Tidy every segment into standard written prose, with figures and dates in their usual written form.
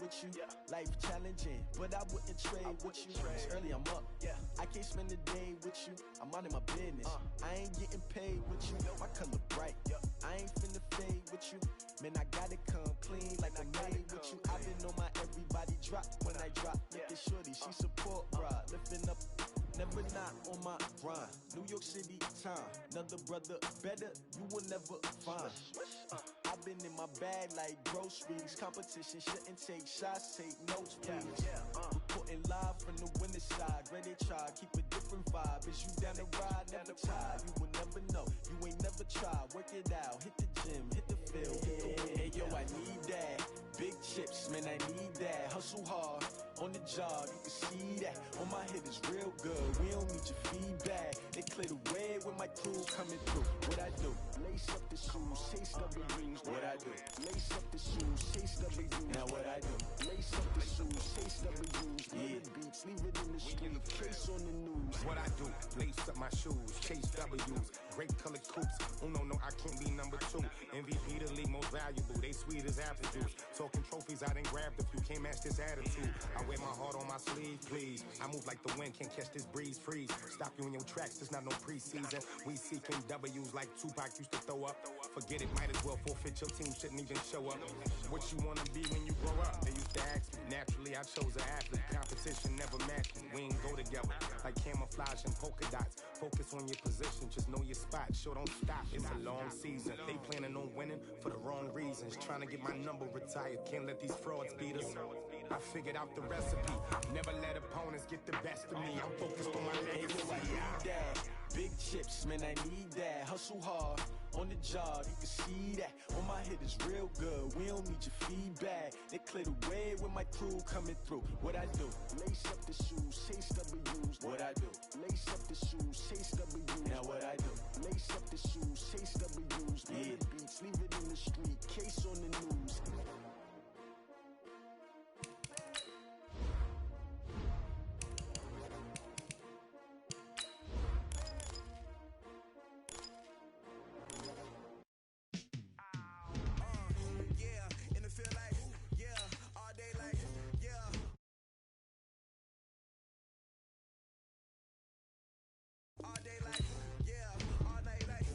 with you. Life challenging, but I wouldn't trade with you. It's early, I'm up. I can't spend the day with you. I'm out of my business. I ain't getting paid with you. My color bright. I ain't finna fade with you. Man, I gotta come clean like I made with you. I've been on my everybody drop when I drop. Look at shorty, she support ride. Lifting up, never not on my grind. New York City time, another brother better, you will never find. I've been in my bag like groceries. Competition shouldn't take shots, take notes, please. Reporting live from the winning side. Ready to try, keep a different vibe. Is you down the ride, never tired. You will never know, you ain't never tried. Work it out, hit the gym, hit the field, hit the wind. Hey yo, I need that. Big chips, man, I need that. Hustle hard, on the job, you can see that. On my head is real good, we don't need your feedback. They clear the way with my crew coming through. What I do? Lace up the shoes, chase W's. What I do? Lace up the shoes, chase W's. Now what I do? Lace up the shoes, chase W's. Yeah. Beats, leave it in the street, case on the news. What I do? Lace up my shoes, chase W's. Great colored coops. Oh no, I can't be number 2. MVP the league most valuable. They sweet as apple juice. Talking trophies, I done grabbed a few. Can't match this attitude. I wear my heart on my sleeve, please. I move like the wind, can't catch this breeze. Freeze. Stop you in your tracks. There's not no preseason. We seeking W's like Tupac used to throw up. Forget it, might as well forfeit. Your team shouldn't even show up. What you wanna be when you grow up? They used to ask me. Naturally, I chose an athlete. Competition never matched me. We ain't go together like camouflage and polka dots. Focus on your position, just know your spot. Sure, don't stop. It's a long season. They planning on winning for the wrong reasons. Trying to get my number retired. Can't let these frauds beat us. I figured out the recipe. Never let opponents get the best of me. I'm focused on my legacy. I need that. Big chips, man, I need that. Hustle hard, on the job, you can see that. On my head is real good, we don't need your feedback. They clear the way with my crew coming through. What I do? Lace up the shoes, chase W's. What I do? Lace up the shoes, chase W's. Now what I do? Lace up the shoes, chase W's. Yeah. Beats, leave it in the street, case on the news. All day like, yeah, all night like,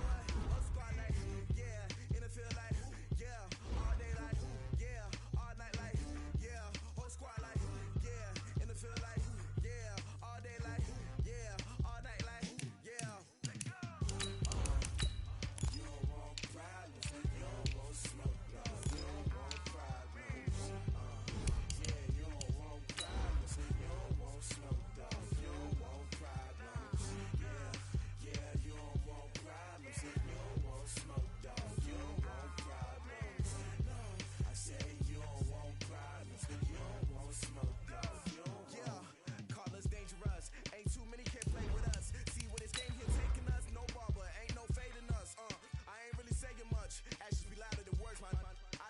what? Whole squad like, yeah, in the field like, yeah, all day like, yeah, all night like, yeah, whole squad like, yeah, in the field like, yeah, all day like, yeah, all night like, yeah. You don't want problems, you don't want smoke, you don't want problems, yeah, you don't want problems, you don't want smoke, you don't want problems.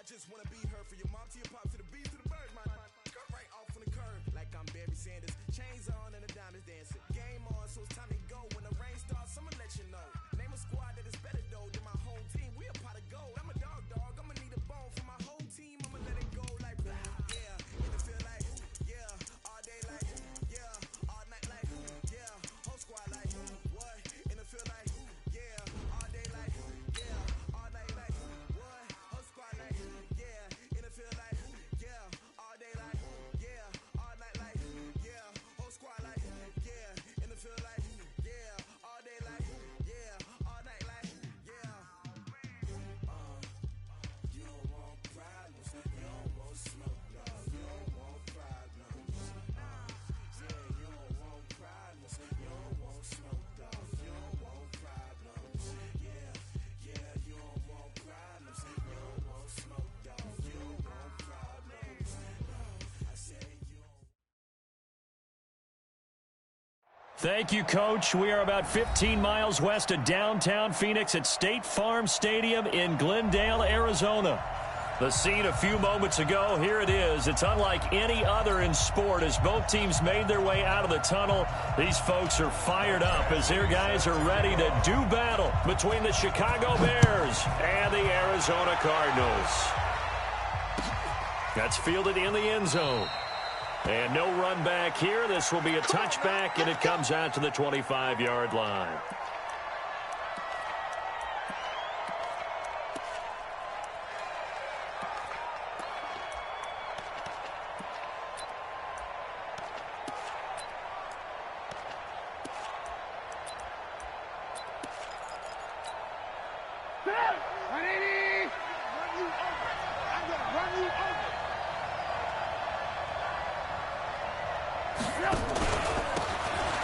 Just wanna be heard from your mom to your pop to the beat to the birds, man. Cut right off on the curb like I'm Barry Sanders. Chains on and the diamonds dancing. Game on, so it's time to go. When the rain starts, I'ma let you know. Name a squad that is better though than my home team. We a pot of gold. I'm a dog. I'ma need a bone for my whole team. I'ma let it go like yeah. In the feel like yeah. All day like yeah. All night like yeah. Whole squad like what? In the feel like yeah. All day like yeah. All night like what? Whole squad like yeah, in the field like, yeah, all day like, yeah, all night like, yeah, whole squad like, yeah, in the field like, yeah, all day like, yeah, all night like, yeah. You don't want problems, you don't want smoke, you don't want problems. Yeah, you don't want problems, you don't want smoke, you don't want problems. Yeah, you don't want problems, you don't want smoke. Thank you, Coach. We are about 15 miles west of downtown Phoenix at State Farm Stadium in Glendale, Arizona. The scene a few moments ago, here it is. It's unlike any other in sport as both teams made their way out of the tunnel. These folks are fired up as their guys are ready to do battle between the Chicago Bears and the Arizona Cardinals. That's fielded in the end zone. And no run back here. This will be a touchback, and it comes out to the 25-yard line.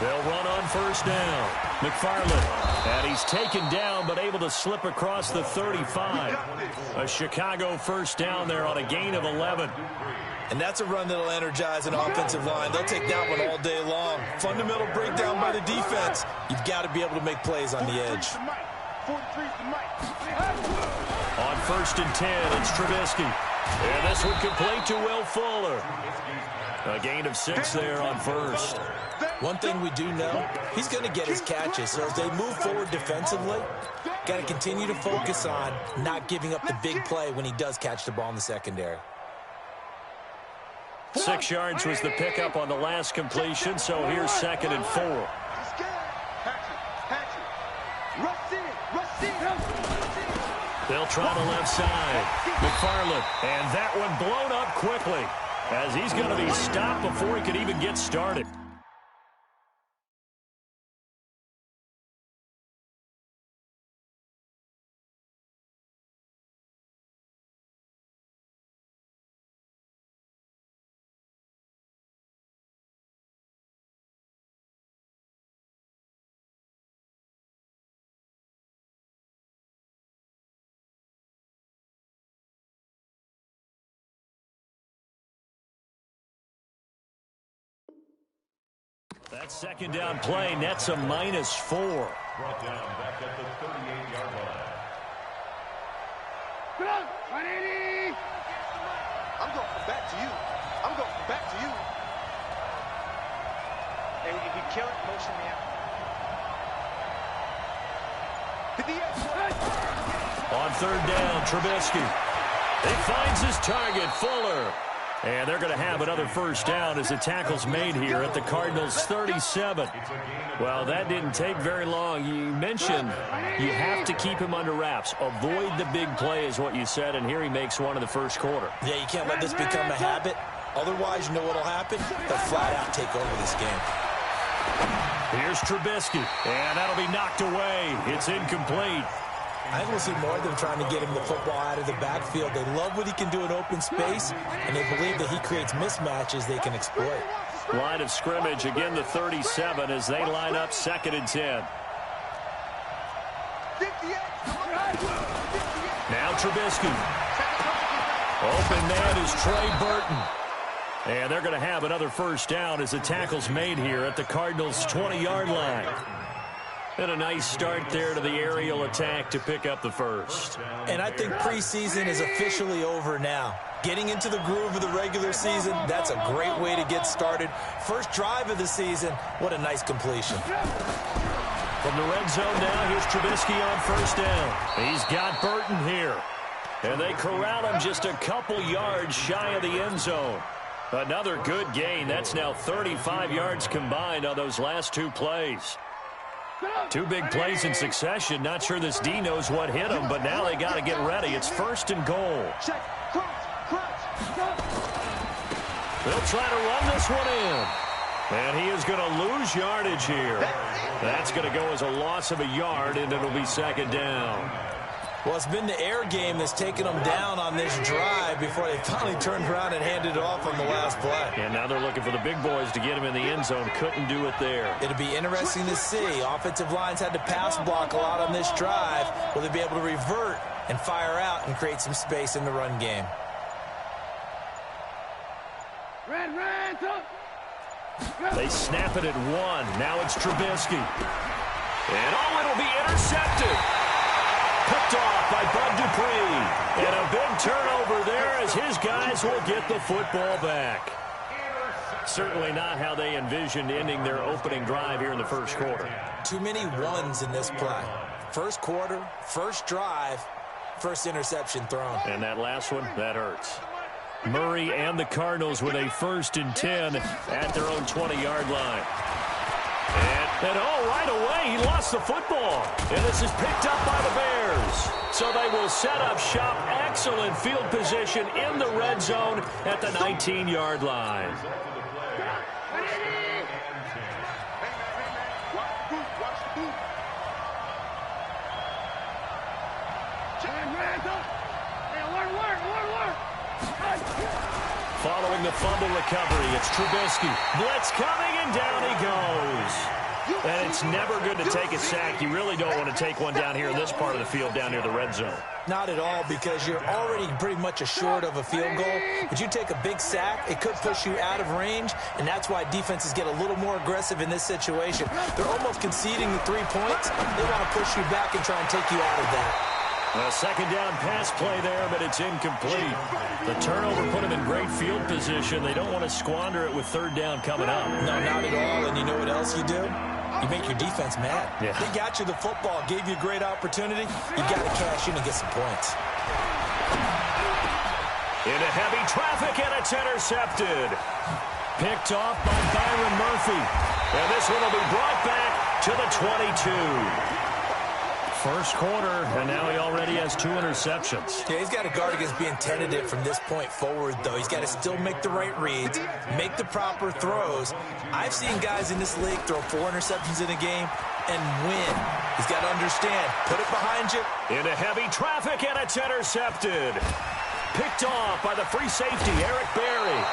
They'll run on first down. McFarland, and he's taken down but able to slip across the 35. A Chicago first down there on a gain of 11. And that's a run that'll energize an offensive line. They'll take that one all day long. Fundamental breakdown by the defense. You've got to be able to make plays on the edge. On first and 10, it's Trubisky. And this one complete to Will Fuller. A gain of 6 there on first. One thing we do know, he's going to get his catches. So as they move forward defensively, got to continue to focus on not giving up the big play when he does catch the ball in the secondary. 6 yards was the pickup on the last completion, so here's 2nd and 4. They'll try the left side. McFarland, and that one blown up quickly as he's going to be stopped before he could even get started. That second down play nets a -4. Brought down back at the 38-yard line. I'm going back to you. I'm going back to you. Hey, if you kill it, motion me out. On third down, Trubisky. He finds his target, Fuller. And they're going to have another first down as the tackle's made here at the Cardinals' 37. Well, that didn't take very long. You mentioned you have to keep him under wraps. Avoid the big play is what you said, and here he makes one in the first quarter. Yeah, you can't let this become a habit. Otherwise, you know what will happen? They'll flat out take over this game. Here's Trubisky, and that'll be knocked away. It's incomplete. I think we'll see more of them trying to get him the football out of the backfield. They love what he can do in open space, and they believe that he creates mismatches they can exploit. Line of scrimmage, again the 37 as they line up 2nd and 10. Now Trubisky. Open man is Trey Burton. And they're going to have another first down as the tackle's made here at the Cardinals' 20-yard line. And a nice start there to the aerial attack to pick up the first. And I think preseason is officially over now. Getting into the groove of the regular season, that's a great way to get started. First drive of the season, what a nice completion. From the red zone now, here's Trubisky on first down. He's got Burton here. And they corral him just a couple yards shy of the end zone. Another good gain. That's now 35 yards combined on those last 2 plays. 2 big plays in succession. Not sure this D knows what hit him, but now they got to get ready. It's 1st and goal. They'll try to run this one in. And he is going to lose yardage here. That's going to go as a loss of a yard, and it'll be 2nd down. Well, it's been the air game that's taken them down on this drive before they finally turned around and handed it off on the last play. And now they're looking for the big boys to get him in the end zone. Couldn't do it there. It'll be interesting to see. Offensive lines had to pass block a lot on this drive. Will they be able to revert and fire out and create some space in the run game? They snap it at 1. Now it's Trubisky. And it'll be intercepted. Picked off by Bud Dupree. And a big turnover there as his guys will get the football back. Certainly not how they envisioned ending their opening drive here in the first quarter. Too many ones in this play. First quarter, first drive, first interception thrown. And that last one, that hurts. Murray and the Cardinals with a 1st and 10 at their own 20-yard line. And right away, he lost the football. And this is picked up by the Bears. So they will set up shop. Excellent field position in the red zone at the 19-yard line. Following the fumble recovery, it's Trubisky. Blitz coming, and down he goes. And it's never good to take a sack. You really don't want to take one down here in this part of the field, down near the red zone. Not at all, because you're already pretty much assured of a field goal. But you take a big sack, it could push you out of range, and that's why defenses get a little more aggressive in this situation. They're almost conceding the 3 points. They want to push you back and try and take you out of that. A second down pass play there, but it's incomplete. The turnover put them in great field position. They don't want to squander it with 3rd down coming up. No, not at all. And you know what else you do? You make your defense mad. Yeah. They got you the football, gave you a great opportunity. You got to cash in and get some points. Into heavy traffic, and it's intercepted. Picked off by Byron Murphy. And this one will be brought back to the 22. First quarter, and now he already has 2 interceptions. Yeah, he's got to guard against being tentative from this point forward, though. He's got to still make the right reads, make the proper throws. I've seen guys in this league throw 4 interceptions in a game and win. He's got to understand, put it behind you. Into heavy traffic, and it's intercepted. Picked off by the free safety, Eric Berry.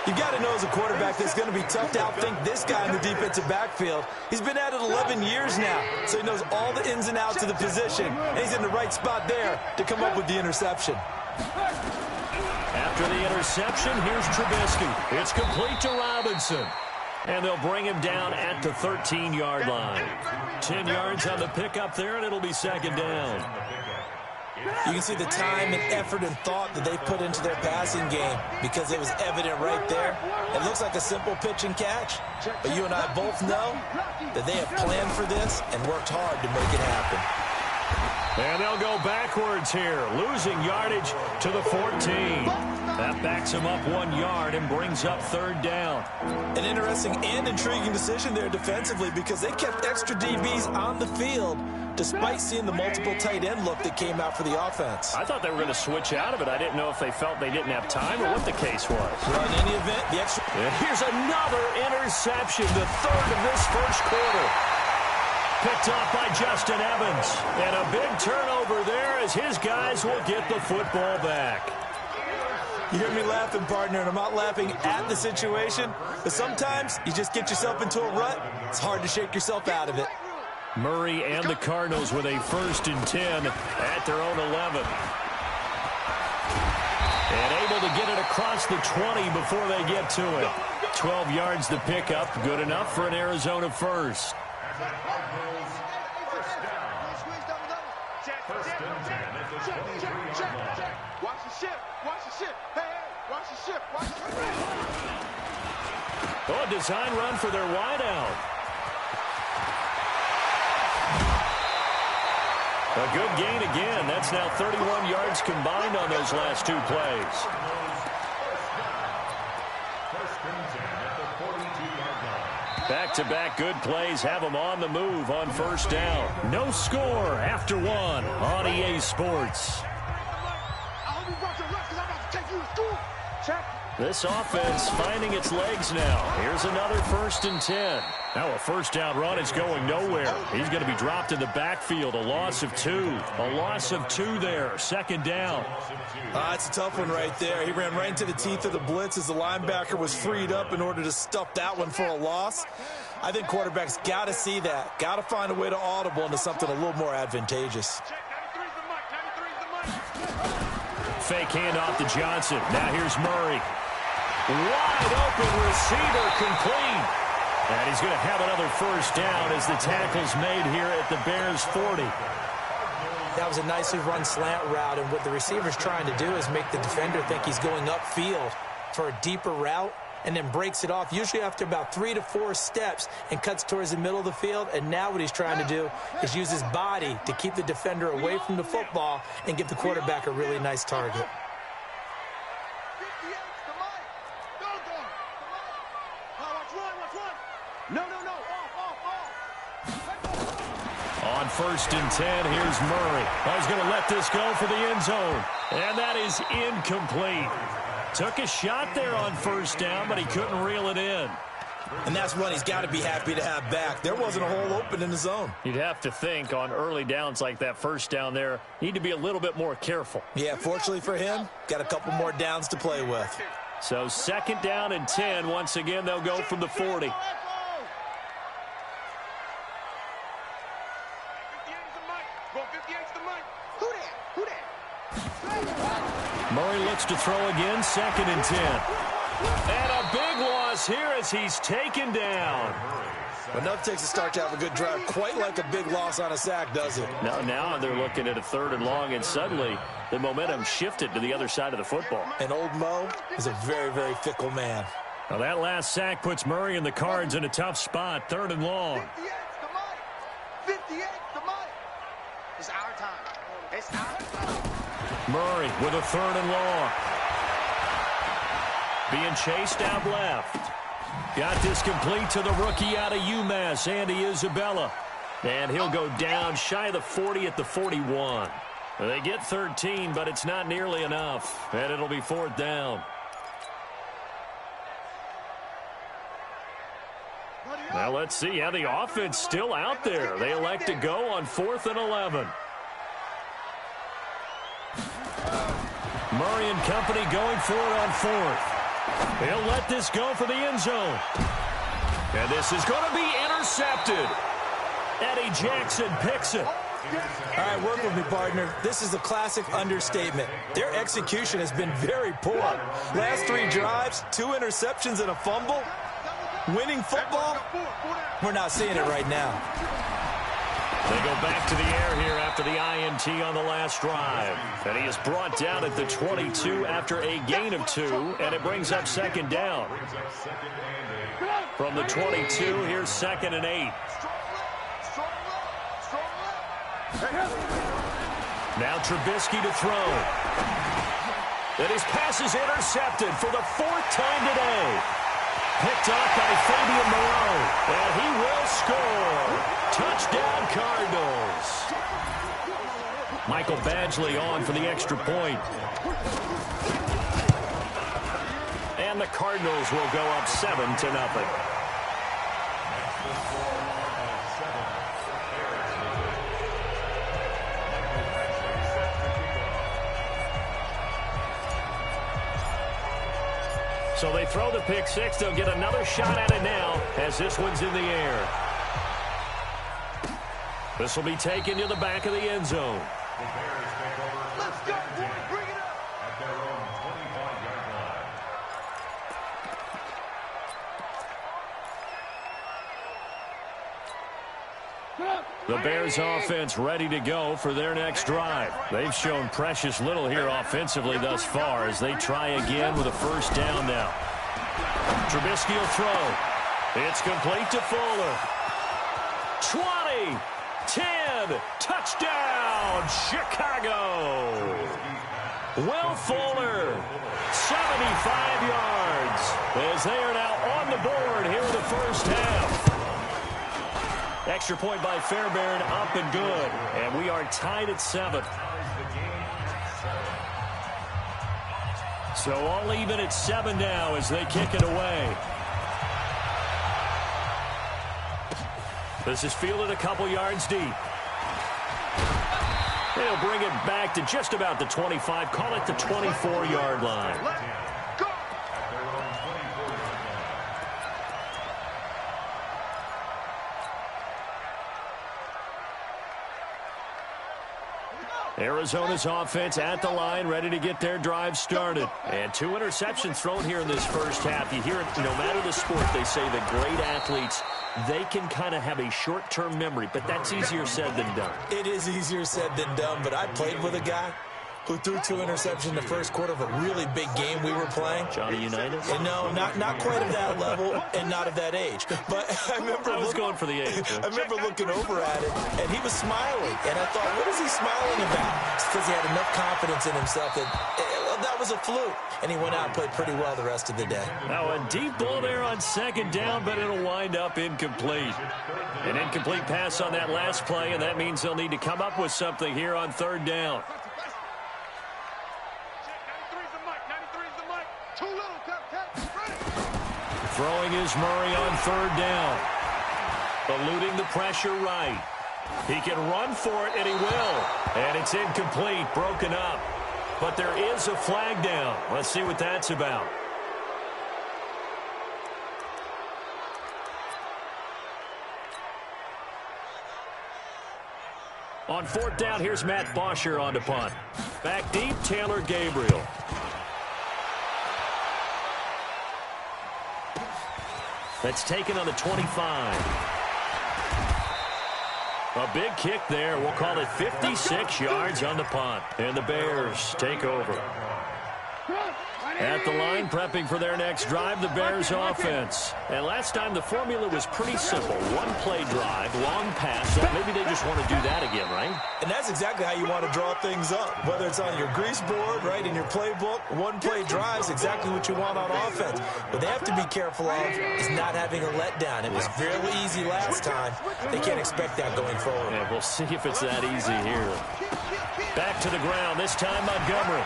You've got to know as a quarterback that it's going to be tough to outthink this guy in the defensive backfield. He's been at it 11 years now, so he knows all the ins and outs of the position, and he's in the right spot there to come up with the interception. After the interception, here's Trubisky. It's complete to Robinson. And they'll bring him down at the 13-yard line. 10 yards on the pickup there, and it'll be 2nd down. You can see the time and effort and thought that they put into their passing game because it was evident right there. It looks like a simple pitch and catch, but you and I both know that they have planned for this and worked hard to make it happen. And they'll go backwards here, losing yardage to the 14. That backs him up 1 yard and brings up 3rd down. An interesting and intriguing decision there defensively because they kept extra DBs on the field despite seeing the multiple tight end look that came out for the offense. I thought they were going to switch out of it. I didn't know if they felt they didn't have time or what the case was. Well, in any event, the extra... And here's another interception, the 3rd of this first quarter. Picked off by Justin Evans. And a big turnover there as his guys will get the football back. You hear me laughing, partner, and I'm not laughing at the situation, but sometimes you just get yourself into a rut. It's hard to shake yourself out of it. Murray and the Cardinals with a 1st and 10 at their own 11. And able to get it across the 20 before they get to it. 12 yards to pick up. Good enough for an Arizona first. Watch the ship. Watch the ship. Hey, watch the ship. Watch the ship. Oh, a design run for their wideout. A good gain again. That's now 31 yards combined on those last 2 plays. Back-to-back good plays have them on the move on 1st down. No score after 1 on EA Sports. This offense finding its legs now. Here's another 1st and 10. Now a 1st down run is going nowhere. He's going to be dropped in the backfield. A loss of 2. A loss of 2 there. 2nd down. It's a tough one right there. He ran right into the teeth of the blitz as the linebacker was freed up in order to stuff that one for a loss. I think quarterbacks got to see that. Got to find a way to audible into something a little more advantageous. Fake handoff to Johnson. Now here's Murray. Wide open receiver complete. And he's going to have another 1st down as the tackle's made here at the Bears 40. That was a nicely run slant route, and what the receiver's trying to do is make the defender think he's going upfield for a deeper route and then breaks it off, usually after about 3 to 4 steps, and cuts towards the middle of the field. And now what he's trying to do is use his body to keep the defender away from the football and give the quarterback a really nice target. On 1st and 10, here's Murray. He's going to let this go for the end zone. And that is incomplete. Took a shot there on 1st down, but he couldn't reel it in. And that's one he's got to be happy to have back. There wasn't a hole open in the zone. You'd have to think on early downs like that 1st down there, need to be a little bit more careful. Yeah, fortunately for him, got a couple more downs to play with. So 2nd down and 10. Once again, they'll go from the 40. Murray looks to throw again, 2nd and 10. And a big loss here as he's taken down. Enough takes a start to have a good drive. Quite like a big loss on a sack, does it? Now they're looking at a 3rd and long, and suddenly the momentum shifted to the other side of the football. And old Mo is a very, very fickle man. Now that last sack puts Murray and the Cards in a tough spot, 3rd and long. 58 to Mike. It's our time. It's our time. Murray with a 3rd and long. Being chased out left. Got this complete to the rookie out of UMass, Andy Isabella. And he'll go down shy of the 40 at the 41. They get 13, but it's not nearly enough. And it'll be 4th down. Now let's see how the offense still out there. They elect to go on 4th and 11. Murray and company going for it on 4th. He'll let this go for the end zone. And this is going to be intercepted. Eddie Jackson picks it. All right, work with me, partner. This is a classic understatement. Their execution has been very poor. Last 3 drives, 2 interceptions and a fumble. Winning football? We're not seeing it right now. They go back to the air here after the INT on the last drive. And he is brought down at the 22 after a gain of 2, and it brings up 2nd down. From the 22, here's 2nd and 8. Now Trubisky to throw. And his pass is intercepted for the 4th time today. Picked up by Fabian Moreau, and he will score. Touchdown, Cardinals. Michael Badgley on for the extra point. And the Cardinals will go up 7-0. So they throw the pick 6. They'll get another shot at it now as this one's in the air. This will be taken to the back of the end zone. The Bears take over. Let's go, boys. Bring it up. At their own 25-yard line. The Bears offense ready to go for their next drive. They've shown precious little here offensively thus far as they try again with a 1st down now. Trubisky will throw. It's complete to Fuller. 20, 10, touchdown, Chicago. Will Fuller, 75 yards, as they are now on the board here in the 1st half. Extra point by Fairbairn, up and good. And we are tied at 7. So all even at 7 now as they kick it away. This is fielded a couple yards deep. They'll bring it back to just about the 25. Call it the 24-yard line. Arizona's offense at the line, ready to get their drive started. And 2 interceptions thrown here in this 1st half. You hear it, no matter the sport, they say that great athletes, they can kind of have a short-term memory, but that's easier said than done. It is easier said than done, but I played with a guy who threw 2 interceptions in the 1st quarter of a really big game we were playing. Johnny Unitas? And no, not quite of that level and not of that age. But I was going for the age. I remember looking over at it, and he was smiling. And I thought, what is he smiling about? It's because he had enough confidence in himself that that was a fluke, and he went out and played pretty well the rest of the day. Now a deep ball there on second down, but it'll wind up incomplete. An incomplete pass on that last play, and that means they'll need to come up with something here on third down. Throwing is Murray on third down. Eluding the pressure right. He can run for it, and he will. And it's incomplete, broken up. But there is a flag down. Let's see what that's about. On fourth down, here's Matt Bosher on to punt. Back deep, Taylor Gabriel. That's taken on the 25. A big kick there. We'll call it 56 yards on the punt. And the Bears take over. At the line, prepping for their next drive, the Bears offense. And last time, the formula was pretty simple. One-play drive, long pass. So maybe they just want to do that again, right? And that's exactly how you want to draw things up. Whether it's on your grease board, right, in your playbook, one-play drive is exactly what you want on offense. What they have to be careful of is not having a letdown. It was fairly easy last time. They can't expect that going forward. Yeah, we'll see if it's that easy here. Back to the ground, this time Montgomery.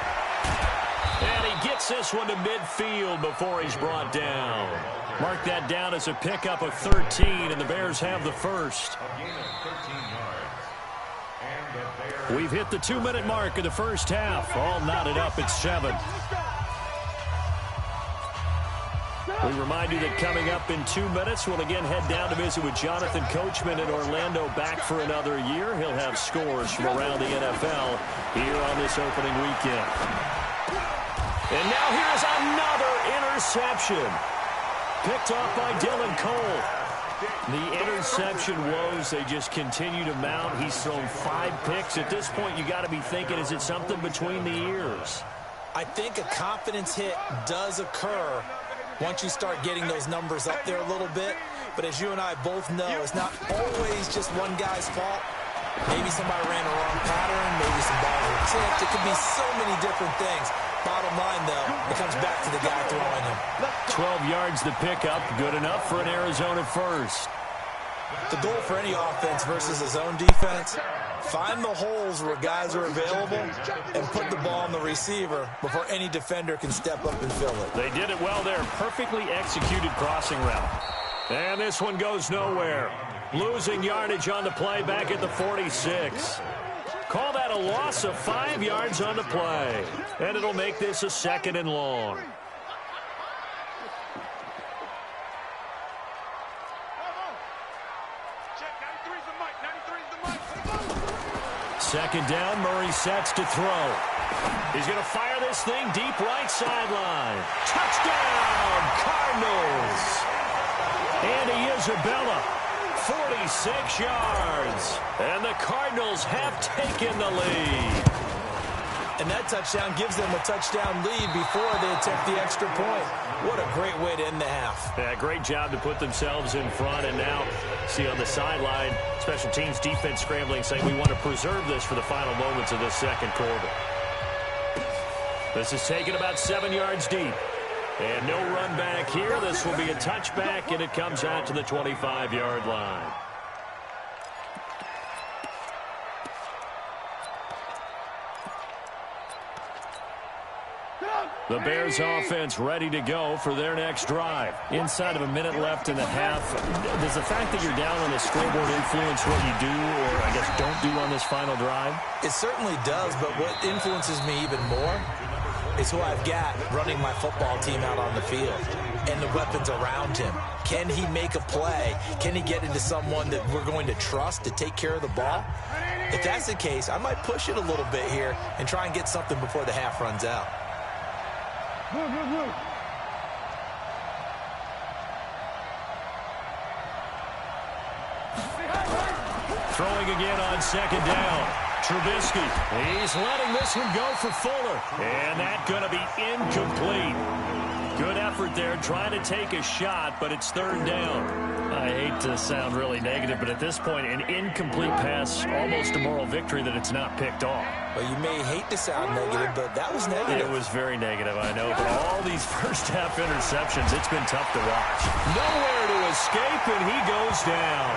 And he gets this one to midfield before he's brought down. Mark that down as a pickup of 13, and the Bears have the first. We've hit the 2-minute mark of the first half. All knotted up at 7. We remind you that coming up in 2 minutes, we'll again head down to visit with Jonathan Coachman in Orlando, back for another year. He'll have scores from around the NFL here on this opening weekend. And now here's another interception. Picked off by Dylan Cole. The interception woes, they just continue to mount. He's thrown 5 picks. At this point, you got to be thinking, is it something between the ears? I think a confidence hit does occur once you start getting those numbers up there a little bit. But as you and I both know, it's not always just one guy's fault. Maybe somebody ran a wrong pattern. Maybe some balls were tipped. It could be so many different things. Bottom line, though, it comes back to the guy throwing him. 12 yards to pick up. Good enough for an Arizona first. The goal for any offense versus a zone defense, find the holes where guys are available and put the ball on the receiver before any defender can step up and fill it. They did it well there. Perfectly executed crossing route. And this one goes nowhere. Losing yardage on the play back at the 46. Call that a loss of 5 yards on the play. And it'll make this a 2nd and long. Second down, Murray sets to throw. He's going to fire this thing deep right sideline. Touchdown, Cardinals. Andy Isabella, 46 yards. And the Cardinals have taken the lead. And that touchdown gives them a touchdown lead before they attempt the extra point. What a great way to end the half. Yeah, great job to put themselves in front. And now, see on the sideline, special teams defense scrambling, saying we want to preserve this for the final moments of this second quarter. This is taken about 7 yards deep. And no run back here. This will be a touchback, and it comes out to the 25-yard line. The Bears offense ready to go for their next drive. Inside of a minute left in the half, does the fact that you're down on the scoreboard influence what you do, or I guess don't do on this final drive? It certainly does, but what influences me even more is who I've got running my football team out on the field and the weapons around him. Can he make a play? Can he get into someone that we're going to trust to take care of the ball? If that's the case, I might push it a little bit here and try and get something before the half runs out. Throwing again on second down. Trubisky, he's letting this one go for Fuller. And that's going to be incomplete. Good effort effort there, trying to take a shot, but it's third down. I hate to sound really negative, but at this point, an incomplete pass, almost a moral victory that it's not picked off. Well, you may hate to sound negative, but that was negative. It was very negative, I know, but all these first-half interceptions, it's been tough to watch. Nowhere to escape, and he goes down.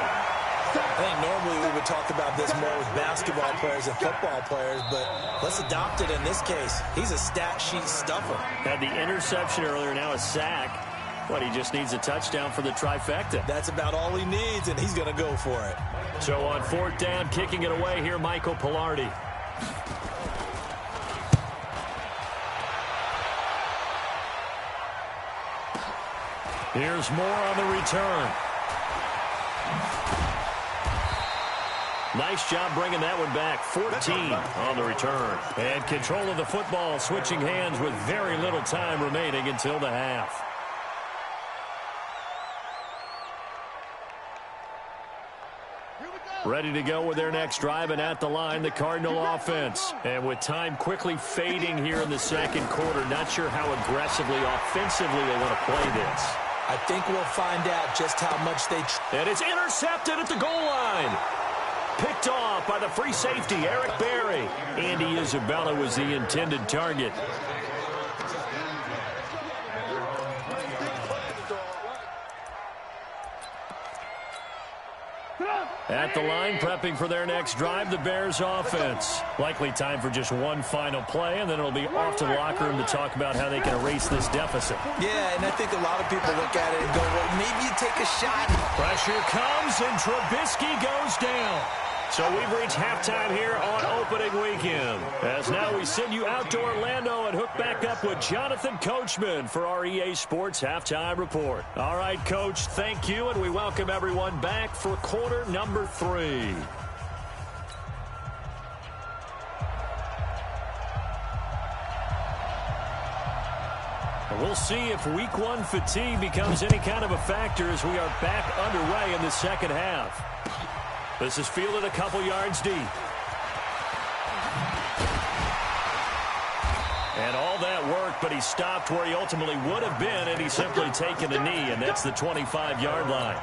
I think normally we would talk about this more with basketball players and football players, but let's adopt it in this case. He's a stat sheet stuffer. Had the interception earlier, now a sack. But he just needs a touchdown for the trifecta. That's about all he needs, and he's going to go for it. So on fourth down, kicking it away here, Michael Pilardi. Here's more on the return. Nice job bringing that one back. 14 on the return. And control of the football, switching hands with very little time remaining until the half. Ready to go with their next drive, and at the line, the Cardinal offense. And with time quickly fading here in the second quarter, not sure how aggressively, offensively they want to play this. I think we'll find out just how much they... And it's intercepted at the goal line. Picked off by the free safety, Eric Berry. Andy Isabella was the intended target. At the line, prepping for their next drive, the Bears offense. Likely time for just one final play, and then it'll be off to the locker room to talk about how they can erase this deficit. Yeah, and I think a lot of people look at it and go, well, maybe you take a shot. Pressure comes, and Trubisky goes down. So we've reached halftime here on opening weekend. As now we send you out to Orlando and hook back up with Jonathan Coachman for our EA Sports Halftime Report. All right, Coach, thank you, and we welcome everyone back for quarter number 3. We'll see if week 1 fatigue becomes any kind of a factor as we are back underway in the second half. This is fielded a couple yards deep. And all that work, but he stopped where he ultimately would have been, and he's simply taken a knee, and that's the 25-yard line.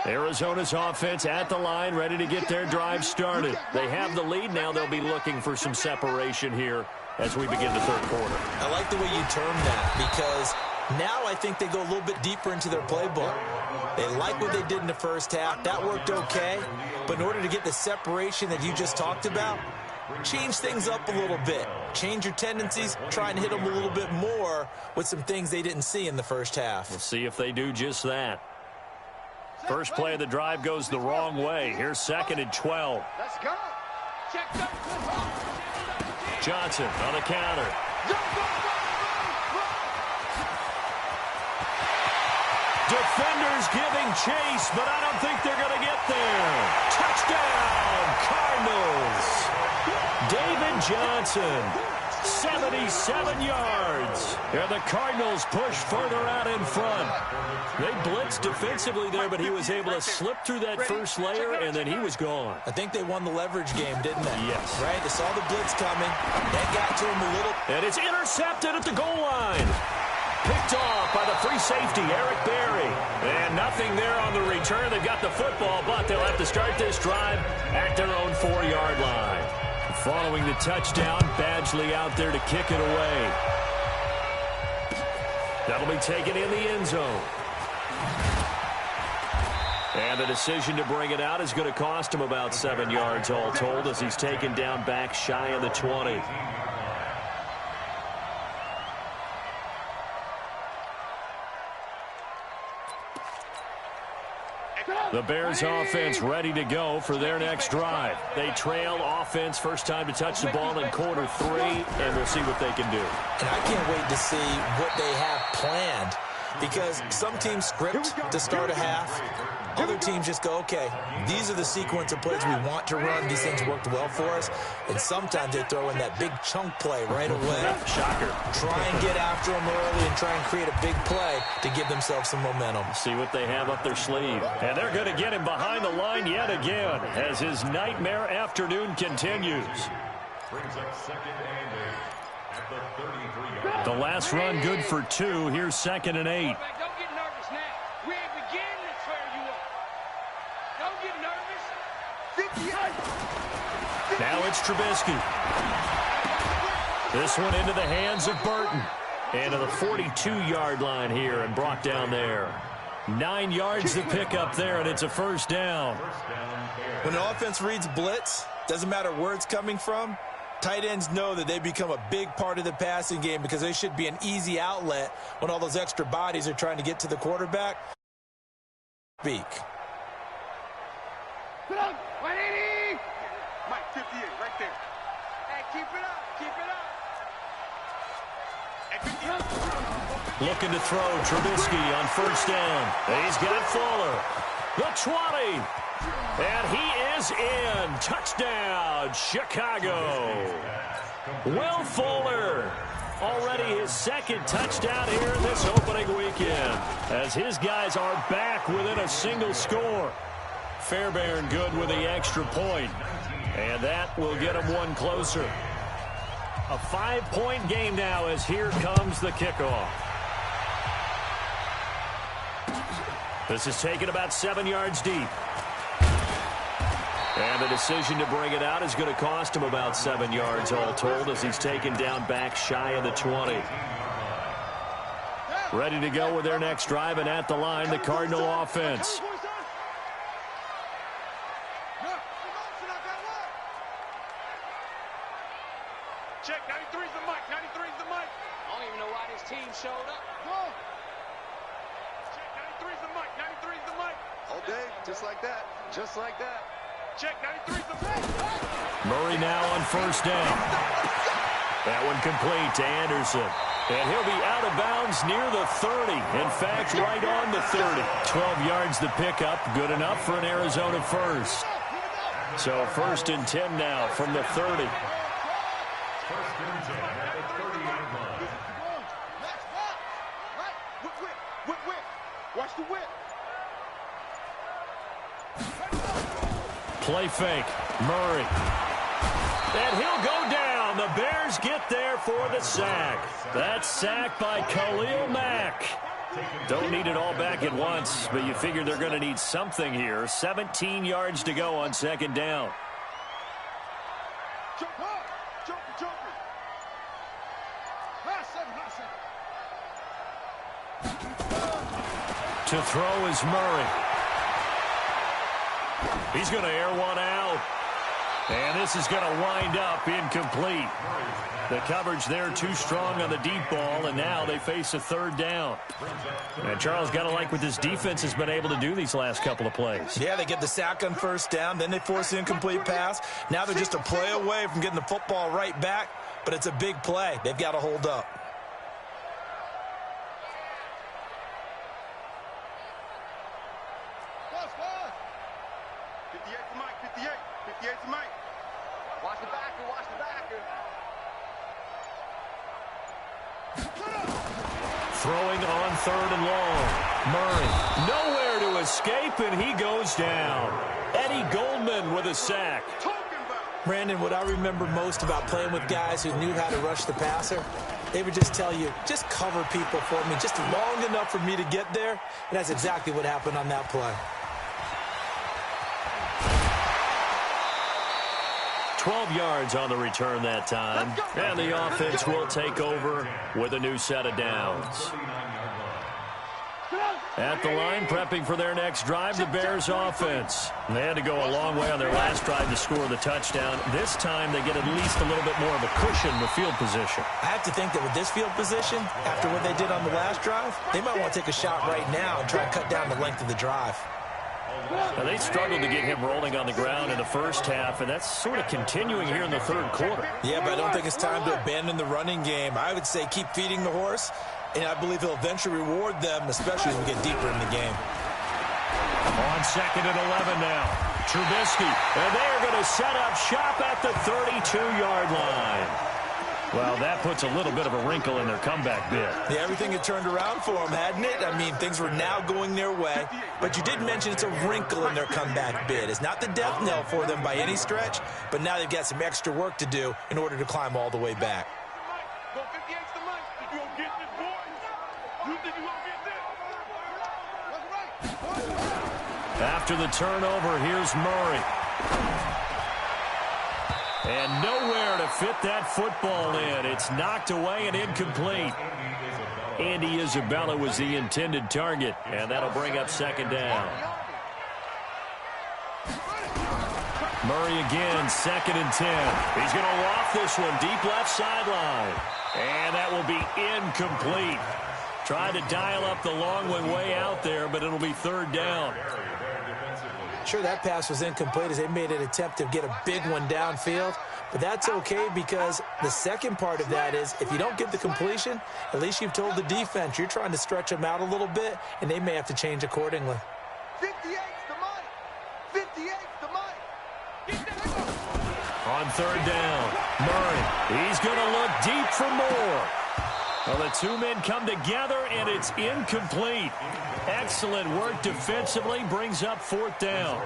Arizona's offense at the line, ready to get their drive started. They have the lead now. They'll be looking for some separation here as we begin the third quarter. I like the way you term that, because now I think they go a little bit deeper into their playbook. They like what they did in the first half. That worked okay. But in order to get the separation that you just talked about, change things up a little bit. Change your tendencies. Try and hit them a little bit more with some things they didn't see in the first half. We'll see if they do just that. First play of the drive goes the wrong way. Here's 2nd and 12. Let's go. Johnson on the counter. Defenders giving chase, but I don't think they're going to get there. Touchdown, Cardinals. David Johnson, 77 yards. Yeah, the Cardinals push further out in front. They blitzed defensively there, but he was able to slip through that first layer, and then he was gone. I think they won the leverage game, didn't they? Yes. Right? They saw the blitz coming. That got to him a little. And it's intercepted at the goal line. Picked off by the free safety, Eric Berry. And nothing there on the return. They've got the football, but they'll have to start this drive at their own 4-yard line. Following the touchdown, Badgley out there to kick it away. That'll be taken in the end zone. And the decision to bring it out is going to cost him about 7 yards all told as he's taken down back shy of the 20. The Bears offense ready to go for their next drive. They trail offense, first time to touch the ball in quarter 3, and we'll see what they can do. And I can't wait to see what they have planned, because some teams script to start a half. Other teams just go, okay, these are the sequence of plays we want to run. These things worked well for us. And sometimes they throw in that big chunk play right away. Shocker. Try and get after them early and try and create a big play to give themselves some momentum. See what they have up their sleeve. And they're going to get him behind the line yet again as his nightmare afternoon continues. Brings up 2nd and 8 at the 33-yard line. The last run good for 2. Here's 2nd and 8. Don't get nervous now. We ain't beginning to tear you up. Don't get nervous. 58. Now it's Trubisky. This one into the hands of Burton. And to the 42-yard line here and brought down there. 9 yards to pick up there, and it's a first down. When an offense reads blitz, doesn't matter where it's coming from, tight ends know that they become a big part of the passing game because they should be an easy outlet when all those extra bodies are trying to get to the quarterback. Speak. Mike, 58, right there. Hey, keep it up. Keep it up. Looking to throw Trubisky on first down. He's got Fuller. The 20. And he is in. Touchdown, Chicago. Will Fuller. Already his 2nd touchdown here this opening weekend. As his guys are back within a single score. Fairbairn good with the extra point. And that will get him one closer. A 5-point game now as here comes the kickoff. This is taken about 7 yards deep. And the decision to bring it out is going to cost him about 7 yards all told as he's taken down back shy of the 20. Ready to go with their next drive, and at the line, the Cardinal offense. Check, 93's the mic. 93's the mic. I don't even know why this team showed up. Check, 93's the mic. 93's the mic. All day, just like that. Just like that. Check, 93's the mic. Murray now on first down. That one complete to Anderson. And he'll be out of bounds near the 30. In fact, right on the 30. 12 yards the pickup. Good enough for an Arizona first. So 1st and 10 now from the 30. 1st and 10 at the 38 line. Whip. Watch the whip. Play fake. Murray. And he'll go down. The Bears get there for the sack. That sack by Khalil Mack. Don't need it all back at once, but you figure they're going to need something here. 17 yards to go on 2nd down. To throw is Murray. He's going to air one out. And this is going to wind up incomplete. The coverage there too strong on the deep ball, and now they face a 3rd down. And Charles, got to like what this defense has been able to do these last couple of plays. Yeah, they get the sack on first down, then they force an incomplete pass. Now they're just a play away from getting the football right back, but it's a big play. They've got to hold up. Throwing on 3rd and long. Murray nowhere to escape, and he goes down. Eddie Goldman with a sack. Brandon, what I remember most about playing with guys who knew how to rush the passer, they would just tell you, just cover people for me, just long enough for me to get there. And that's exactly what happened on that play. 12 yards on the return that time. And the offense will take over with a new set of downs. At the line, prepping for their next drive, the Bears offense. They had to go a long way on their last drive to score the touchdown. This time, they get at least a little bit more of a cushion with field position. I have to think that with this field position, after what they did on the last drive, they might want to take a shot right now and try to cut down the length of the drive. Now, they struggled to get him rolling on the ground in the first half, and that's sort of continuing here in the 3rd quarter. Yeah, but I don't think it's time to abandon the running game. I would say keep feeding the horse, and I believe he'll eventually reward them, especially as we get deeper in the game. On 2nd and 11 now, Trubisky, and they are going to set up shop at the 32-yard line. Well, that puts a little bit of a wrinkle in their comeback bid. Yeah, everything had turned around for them, hadn't it? I mean, things were now going their way. But you did mention it's a wrinkle in their comeback bid. It's not the death knell for them by any stretch, but now they've got some extra work to do in order to climb all the way back. After the turnover, here's Murray. And nowhere to fit that football in. It's knocked away and incomplete. Andy Isabella was the intended target, and that'll bring up second down. Murray again, 2nd and 10. He's going to loft this one deep left sideline. And that will be incomplete. Tried to dial up the long one way out there, but it'll be 3rd down. Sure, that pass was incomplete as they made an attempt to get a big one downfield, but that's okay because the second part of that is if you don't get the completion, at least you've told the defense you're trying to stretch them out a little bit, and they may have to change accordingly. 58's the money. 58's the money. On 3rd down, Murray, he's going to look deep for more. Well, the two men come together, and it's incomplete. Excellent work defensively, brings up 4th down.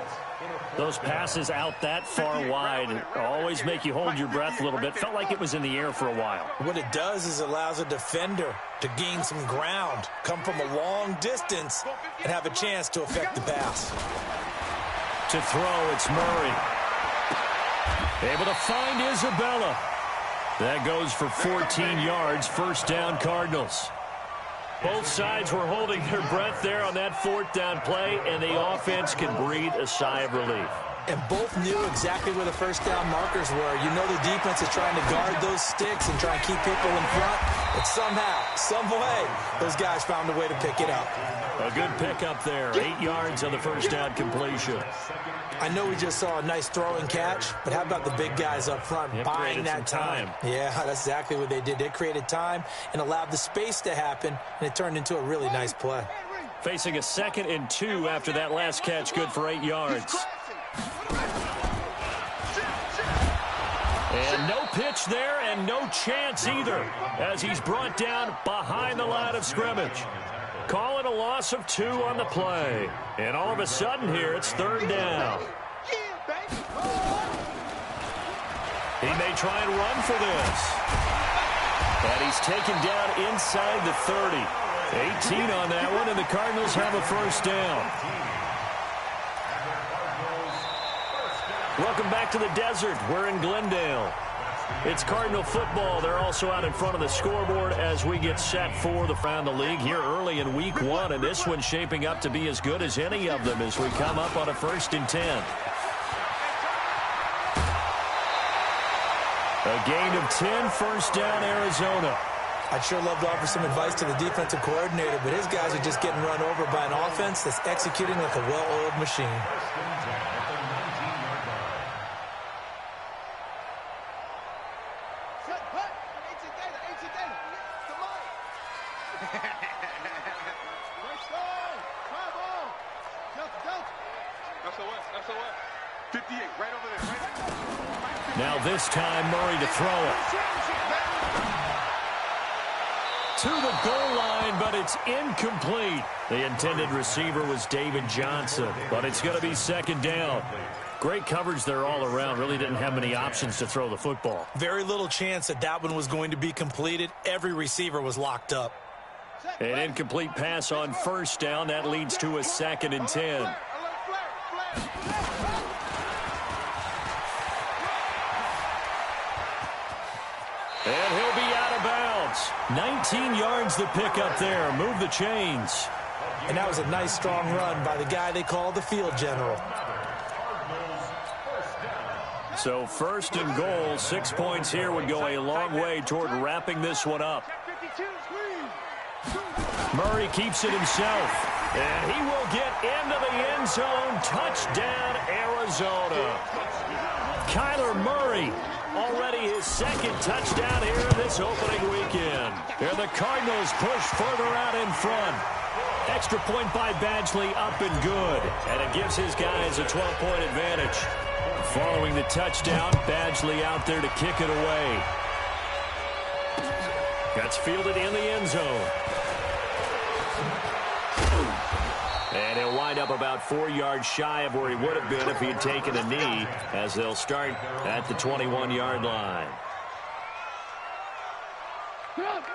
Those passes out that far wide always make you hold your breath a little bit. Felt like it was in the air for a while. What it does is allows a defender to gain some ground, come from a long distance, and have a chance to affect the pass. To throw, it's Murray. Able to find Isabella. That goes for 14 yards, 1st down Cardinals. Both sides were holding their breath there on that 4th down play, and the offense can breathe a sigh of relief. And both knew exactly where the 1st down markers were. You know the defense is trying to guard those sticks and try and keep people in front, but somehow, some way, those guys found a way to pick it up. A good pickup there, 8 yards on the 1st down completion. I know we just saw a nice throw and catch, but how about the big guys up front buying that time? Yeah, that's exactly what they did. They created time and allowed the space to happen, and it turned into a really nice play. Facing a 2nd and 2 after that last catch, good for 8 yards. And no pitch there and no chance either as he's brought down behind the line of scrimmage. Call it a loss of 2 on the play. And all of a sudden here, it's 3rd down. He may try and run for this. And he's taken down inside the 30. 18 on that one, and the Cardinals have a 1st down. Welcome back to the desert. We're in Glendale. It's Cardinal football. They're also out in front of the scoreboard as we get set for the round of the league here early in week 1, and this one's shaping up to be as good as any of them as we come up on a 1st and 10. A gain of 10, 1st down Arizona. I'd sure love to offer some advice to the defensive coordinator, but his guys are just getting run over by an offense that's executing like a well-oiled machine. Now this time, Murray to throw it. To the goal line, but it's incomplete. The intended receiver was David Johnson, but it's going to be 2nd down. Great coverage there all around. Really didn't have many options to throw the football. Very little chance that that one was going to be completed. Every receiver was locked up. An incomplete pass on 1st down. That leads to a 2nd and 10. And he'll be out of bounds. 19 yards the pickup there. Move the chains. And that was a nice, strong run by the guy they call the field general. So 1st and goal, 6 points here would go a long way toward wrapping this one up. Murray keeps it himself. And he will get into the end zone. Touchdown, Arizona. Kyler Murray. Already his 2nd touchdown here in this opening weekend. Here the Cardinals push further out in front. Extra point by Badgley up and good. And it gives his guys a 12-point advantage. Following the touchdown, Badgley out there to kick it away. Gets fielded in the end zone. And he'll wind up about 4 yards shy of where he would have been if he had taken a knee, as they'll start at the 21-yard line.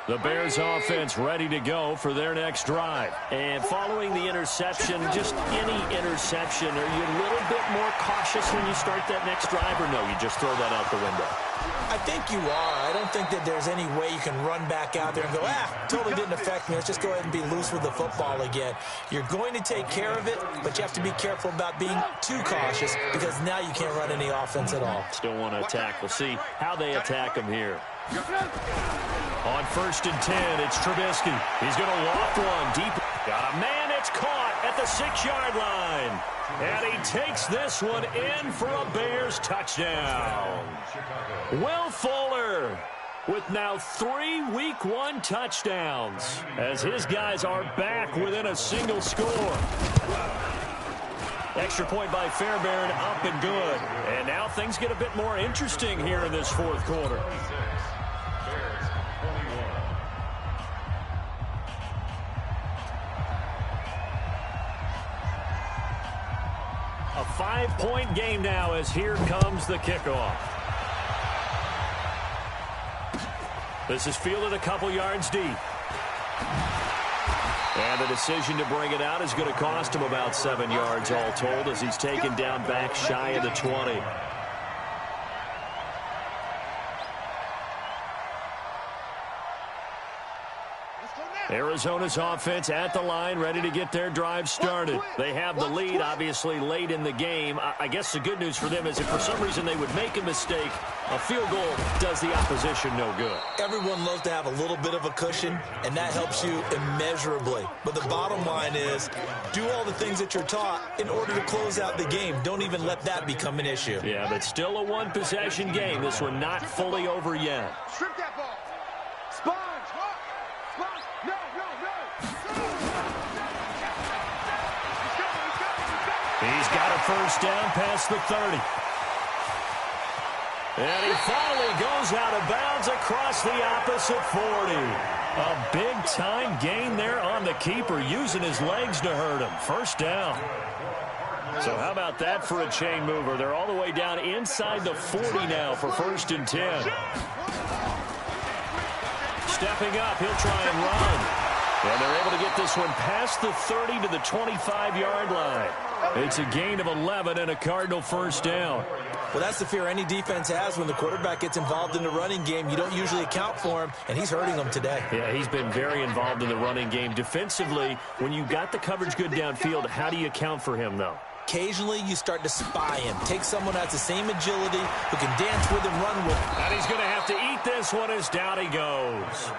The Bears offense ready to go for their next drive. And following the interception, just any interception, are you a little bit more cautious when you start that next drive, or no, you just throw that out the window? I think you are. I don't think that there's any way you can run back out there and go, totally didn't affect me. Let's just go ahead and be loose with the football again. You're going to take care of it, but you have to be careful about being too cautious because now you can't run any offense at all. Still want to attack. We'll see how they attack him here. On 1st and 10, it's Trubisky. He's going to loft one deep. Got a man. It's caught at the 6-yard line. And he takes this one in for a Bears touchdown. Will Fuller with now 3 Week 1 touchdowns as his guys are back within a single score. Extra point by Fairbairn, up and good. And now things get a bit more interesting here in this 4th quarter. A 5-point game now as here comes the kickoff. This is fielded a couple yards deep. And the decision to bring it out is going to cost him about 7 yards all told as he's taken down back shy of the 20. Arizona's offense at the line, ready to get their drive started. They have the lead, obviously, late in the game. I guess the good news for them is if for some reason they would make a mistake, a field goal does the opposition no good. Everyone loves to have a little bit of a cushion, and that helps you immeasurably. But the bottom line is, do all the things that you're taught in order to close out the game. Don't even let that become an issue. Yeah, but still a one-possession game. This one not fully over yet. Strip that ball. Sponge. No. He's got a first down past the 30. And he finally goes out of bounds across the opposite 40. A big-time gain there on the keeper, using his legs to hurt him. First down. So how about that for a chain mover? They're all the way down inside the 40 now for 1st and 10. Stepping up, he'll try and run. And they're able to get this one past the 30 to the 25-yard line. It's a gain of 11 and a Cardinal first down. Well, that's the fear any defense has when the quarterback gets involved in the running game. You don't usually account for him, and he's hurting them today. Yeah, he's been very involved in the running game. Defensively, when you got the coverage good downfield, how do you account for him, though? Occasionally, you start to spy him. Take someone who has the same agility, who can dance with and run with him. And he's going to have to eat this one as down he goes.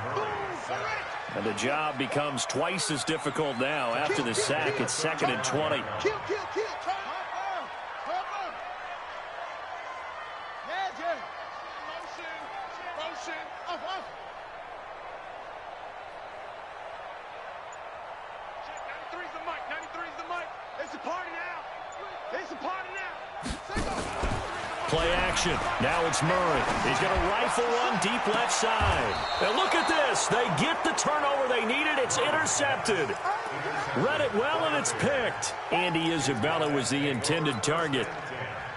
And the job becomes twice as difficult now after the sack. It's 2nd and 20. Kill. Motion. Off. 93's the mic. It's a party now. Play action. Now it's Murray. He's going to rifle one deep left side. And look at this. They get the turnover they needed. It's intercepted. Read it well, and it's picked. Andy Isabella was the intended target.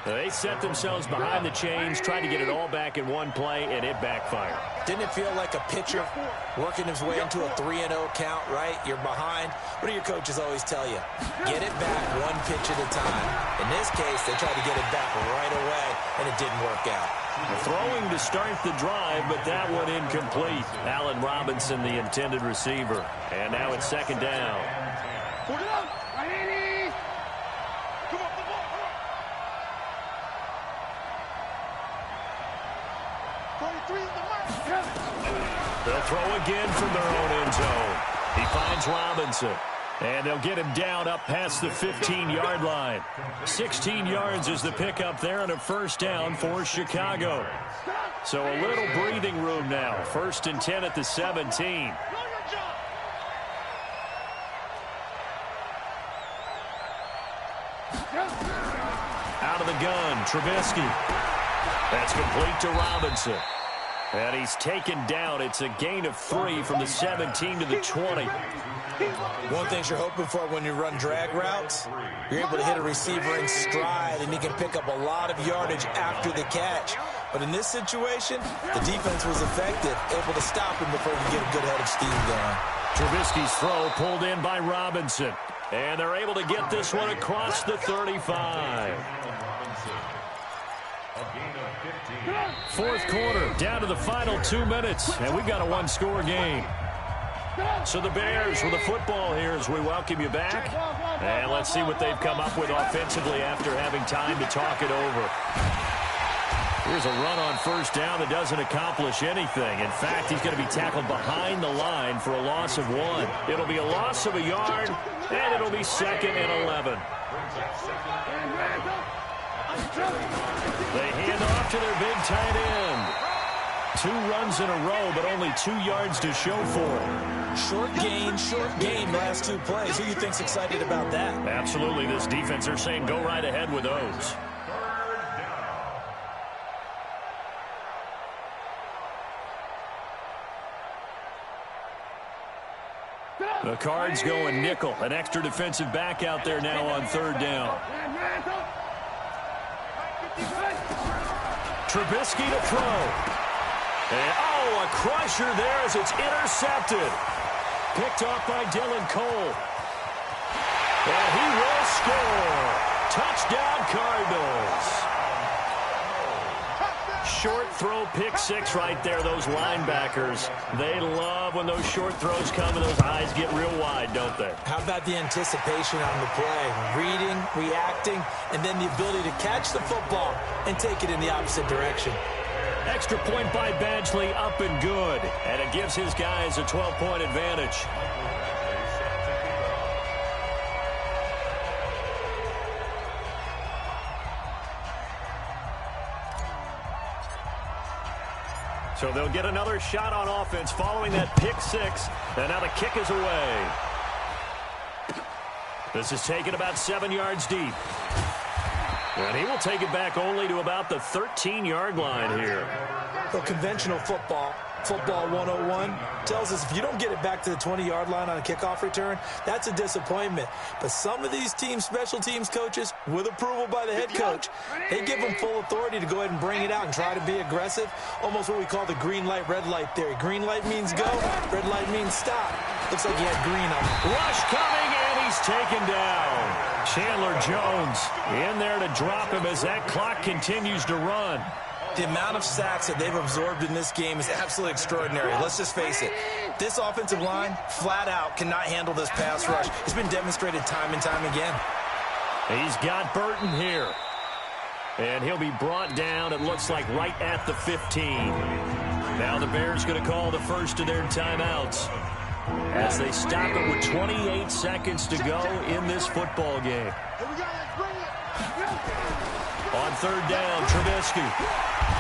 They set themselves behind the chains, tried to get it all back in one play, and it backfired. Didn't it feel like a pitcher working his way into a 3-0 count, right? You're behind. What do your coaches always tell you? Get it back one pitch at a time. In this case, they tried to get it back right away, and it didn't work out. Throwing to start the drive, but that one incomplete. Allen Robinson, the intended receiver. And now it's 2nd down. They'll throw again from their own end zone. He finds Robinson. And they'll get him down up past the 15-yard line. 16 yards is the pickup there and a first down for Chicago. So a little breathing room now. 1st and 10 at the 17. Out of the gun, Trubisky. That's complete to Robinson. And he's taken down. It's a gain of 3 from the 17 to the 20. One thing you're hoping for when you run drag routes, you're able to hit a receiver in stride, and he can pick up a lot of yardage after the catch. But in this situation, the defense was effective, able to stop him before he could get a good head of steam going. Trubisky's throw pulled in by Robinson. And they're able to get this one across the 35. Fourth quarter, down to the final 2 minutes, and we've got a one-score game. So the Bears with the football here as we welcome you back. And let's see what they've come up with offensively after having time to talk it over. Here's a run on first down that doesn't accomplish anything. In fact, he's going to be tackled behind the line for a loss of 1. It'll be a loss of a yard, and it'll be 2nd and 11. They hand off to their big tight end. 2 runs in a row, but only 2 yards to show for it. Short gain, last 2 plays. Who do you think's excited about that? Absolutely. This defense, they're saying go right ahead with those. The Cards going nickel. An extra defensive back out there now on 3rd down. Trubisky to throw. And, a crusher there as it's intercepted. Picked off by Dylan Cole. And he will score. Touchdown, Cardinals. Short throw, pick 6 right there. Those linebackers, they love when those short throws come and those eyes get real wide, don't they? How about the anticipation on the play? Reading, reacting, and then the ability to catch the football and take it in the opposite direction. Extra point by Badgley, up and good. And it gives his guys a 12-point advantage. So they'll get another shot on offense following that pick 6. And now the kick is away. This is taken about 7 yards deep. And he will take it back only to about the 13-yard line here. Well, conventional football 101, tells us if you don't get it back to the 20-yard line on a kickoff return, that's a disappointment. But some of these teams, special teams coaches, with approval by the head coach, they give them full authority to go ahead and bring it out and try to be aggressive. Almost what we call the green light, red light theory. Green light means go, red light means stop. Looks like he had green on it. Rush coming, and he's taken down. Chandler Jones in there to drop him as that clock continues to run. The amount of sacks that they've absorbed in this game is absolutely extraordinary. Let's just face it. This offensive line, flat out, cannot handle this pass rush. It's been demonstrated time and time again. He's got Burton here. And he'll be brought down, it looks like, right at the 15. Now the Bears going to call the first of their timeouts as they stop it with 28 seconds to go in this football game. On 3rd down, Trubisky.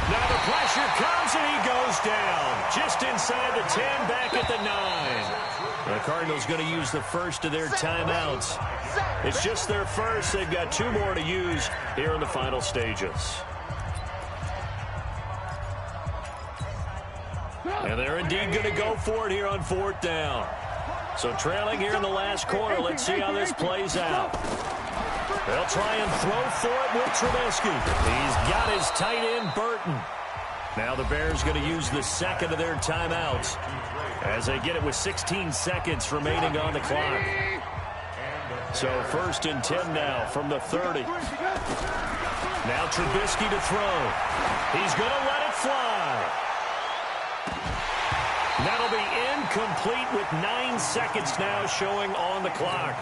Now the pressure comes and he goes down. Just inside the 10, back at the 9. The Cardinals going to use the first of their timeouts. It's just their first. They've got 2 more to use here in the final stages. And they're indeed going to go for it here on 4th down. So trailing here in the last quarter. Let's see how this plays out. They'll try and throw for it with Trubisky. He's got his tight end, Burton. Now the Bears going to use the second of their timeouts as they get it with 16 seconds remaining on the clock. So 1st and 10 now from the 30. Now Trubisky to throw. He's going to let it fly. That'll be incomplete with 9 seconds now showing on the clock.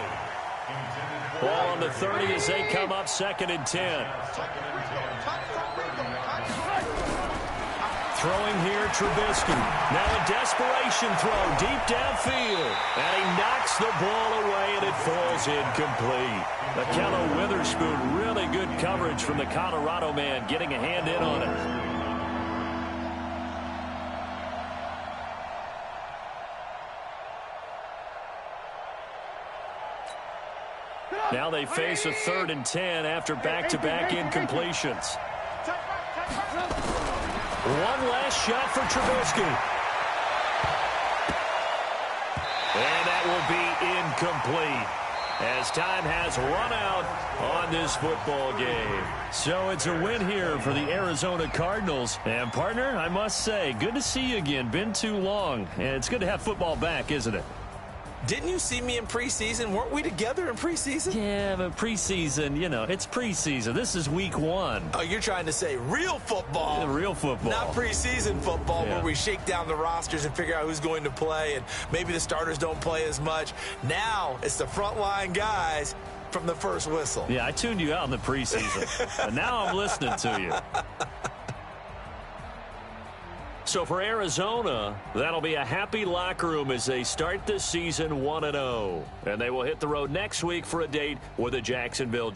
Ball on the 30 as they come up 2nd and 10. Throwing here, Trubisky. Now a desperation throw deep downfield. And he knocks the ball away, and it falls incomplete. McKellar Witherspoon, really good coverage from the Colorado man, getting a hand in on it. Now they face a 3rd and 10 after back-to-back incompletions. One last shot for Trubisky. And that will be incomplete, as time has run out on this football game. So it's a win here for the Arizona Cardinals. And, partner, I must say, good to see you again. Been too long. And it's good to have football back, isn't it? Didn't you see me in preseason? Weren't we together in preseason? Yeah, but preseason, you know, it's preseason. This is week 1. Oh, you're trying to say real football. Yeah, real football. Not preseason football, yeah, where we shake down the rosters and figure out who's going to play, and maybe the starters don't play as much. Now it's the frontline guys from the first whistle. Yeah, I tuned you out in the preseason, but now I'm listening to you. So for Arizona, that'll be a happy locker room as they start this season 1-0. And they will hit the road next week for a date with the Jacksonville